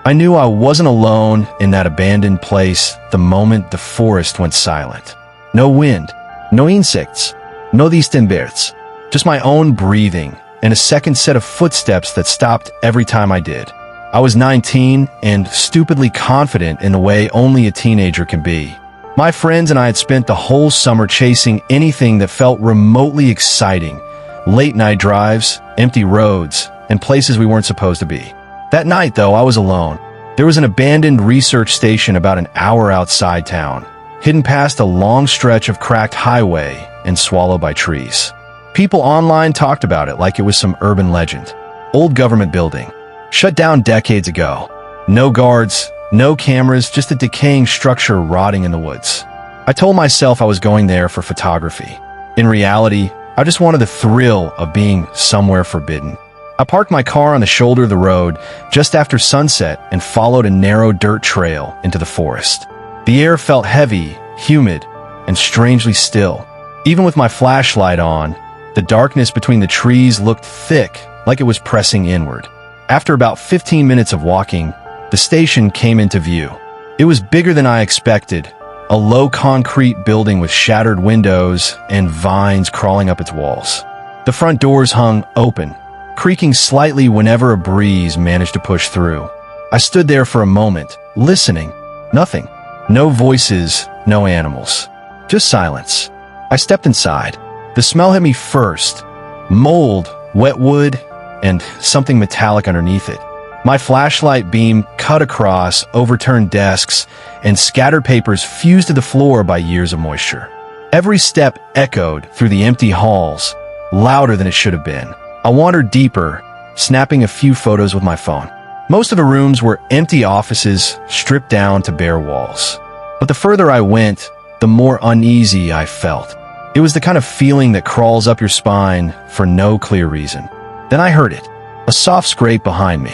I knew I wasn't alone in that abandoned place the moment the forest went silent. No wind, no insects, no distant birds, just my own breathing and a second set of footsteps that stopped every time I did. I was 19 and stupidly confident in the way only a teenager can be. My friends and I had spent the whole summer chasing anything that felt remotely exciting. Late-night drives, empty roads, and places we weren't supposed to be. That night, though, I was alone. There was an abandoned research station about an hour outside town, hidden past a long stretch of cracked highway and swallowed by trees. People online talked about it like it was some urban legend. Old government building, shut down decades ago. No guards, no cameras, just a decaying structure rotting in the woods. I told myself I was going there for photography. In reality, I just wanted the thrill of being somewhere forbidden. I parked my car on the shoulder of the road just after sunset and followed a narrow dirt trail into the forest. The air felt heavy, humid, and strangely still. Even with my flashlight on, the darkness between the trees looked thick, like it was pressing inward. After about 15 minutes of walking, the station came into view. It was bigger than I expected, a low concrete building with shattered windows and vines crawling up its walls. The front doors hung open, creaking slightly whenever a breeze managed to push through. I stood there for a moment, listening. Nothing. No voices, no animals. Just silence. I stepped inside. The smell hit me first. Mold, wet wood, and something metallic underneath it. My flashlight beam cut across overturned desks and scattered papers fused to the floor by years of moisture. Every step echoed through the empty halls, louder than it should have been. I wandered deeper, snapping a few photos with my phone. Most of the rooms were empty offices, stripped down to bare walls. But the further I went, the more uneasy I felt. It was the kind of feeling that crawls up your spine for no clear reason. Then I heard it, a soft scrape behind me.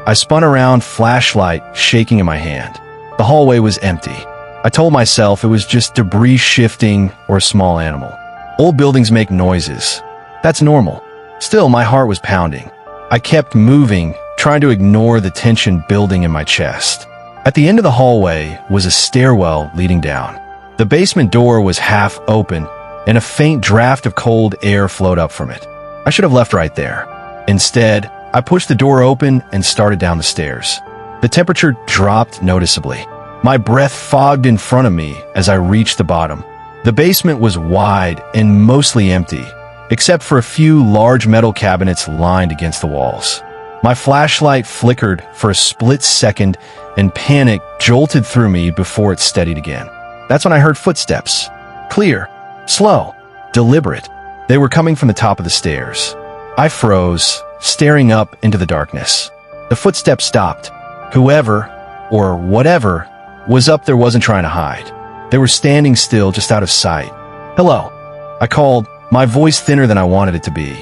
I spun around, flashlight shaking in my hand. The hallway was empty. I told myself it was just debris shifting or a small animal. Old buildings make noises. That's normal. Still, my heart was pounding. I kept moving, trying to ignore the tension building in my chest. At the end of the hallway was a stairwell leading down. The basement door was half open, and a faint draft of cold air flowed up from it. I should have left right there. Instead, I pushed the door open and started down the stairs. The temperature dropped noticeably. My breath fogged in front of me as I reached the bottom. The basement was wide and mostly empty, except for a few large metal cabinets lined against the walls. My flashlight flickered for a split second and panic jolted through me before it steadied again. That's when I heard footsteps. Clear, slow, deliberate. They were coming from the top of the stairs. I froze, staring up into the darkness. The footsteps stopped. Whoever, or whatever, was up there wasn't trying to hide. They were standing still just out of sight. "Hello," I called, my voice thinner than I wanted it to be.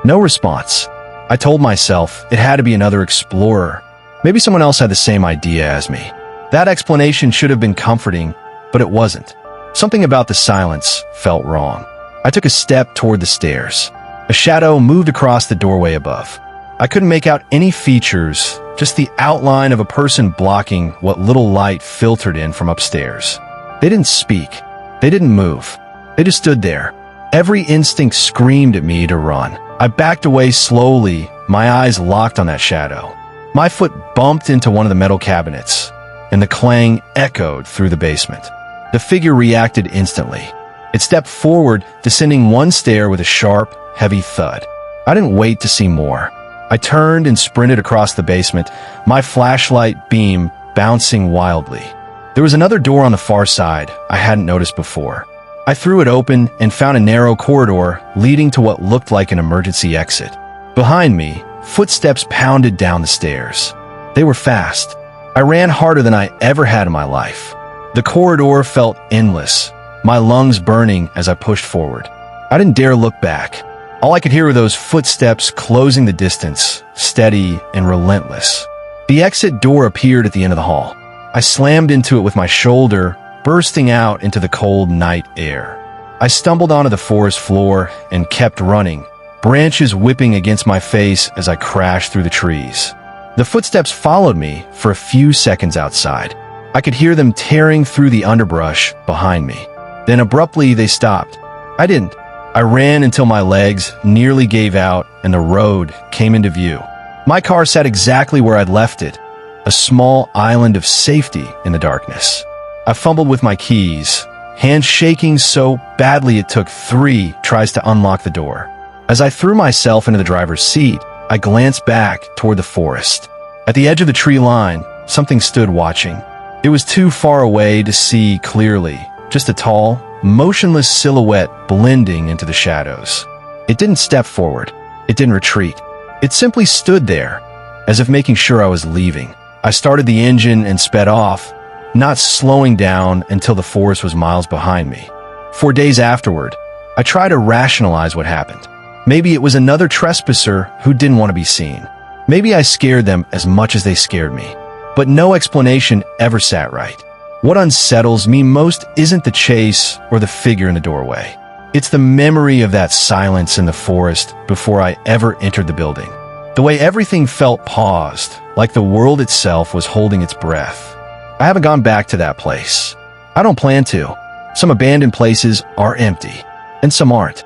No response. I told myself it had to be another explorer. Maybe someone else had the same idea as me. That explanation should have been comforting, but it wasn't. Something about the silence felt wrong. I took a step toward the stairs. A shadow moved across the doorway above. I couldn't make out any features, just the outline of a person blocking what little light filtered in from upstairs. They didn't speak. They didn't move. They just stood there. Every instinct screamed at me to run. I backed away slowly, my eyes locked on that shadow. My foot bumped into one of the metal cabinets, and the clang echoed through the basement. The figure reacted instantly. It stepped forward, descending one stair with a sharp, heavy thud. I didn't wait to see more. I turned and sprinted across the basement, my flashlight beam bouncing wildly. There was another door on the far side I hadn't noticed before. I threw it open and found a narrow corridor leading to what looked like an emergency exit. Behind me, footsteps pounded down the stairs. They were fast. I ran harder than I ever had in my life. The corridor felt endless, my lungs burning as I pushed forward. I didn't dare look back. All I could hear were those footsteps closing the distance, steady and relentless. The exit door appeared at the end of the hall. I slammed into it with my shoulder, bursting out into the cold night air. I stumbled onto the forest floor and kept running, branches whipping against my face as I crashed through the trees. The footsteps followed me for a few seconds outside. I could hear them tearing through the underbrush behind me. Then abruptly they stopped. I didn't. I ran until my legs nearly gave out and the road came into view. My car sat exactly where I'd left it, a small island of safety in the darkness. I fumbled with my keys, hands shaking so badly it took 3 tries to unlock the door. As I threw myself into the driver's seat, I glanced back toward the forest. At the edge of the tree line, something stood watching. It was too far away to see clearly, just a tall, motionless silhouette blending into the shadows. It didn't step forward. It didn't retreat. It simply stood there, as if making sure I was leaving. I started the engine and sped off, not slowing down until the forest was miles behind me. 4 days afterward, I tried to rationalize what happened. Maybe it was another trespasser who didn't want to be seen. Maybe I scared them as much as they scared me. But no explanation ever sat right. What unsettles me most isn't the chase or the figure in the doorway. It's the memory of that silence in the forest before I ever entered the building. The way everything felt paused, like the world itself was holding its breath. I haven't gone back to that place. I don't plan to. Some abandoned places are empty, and some aren't.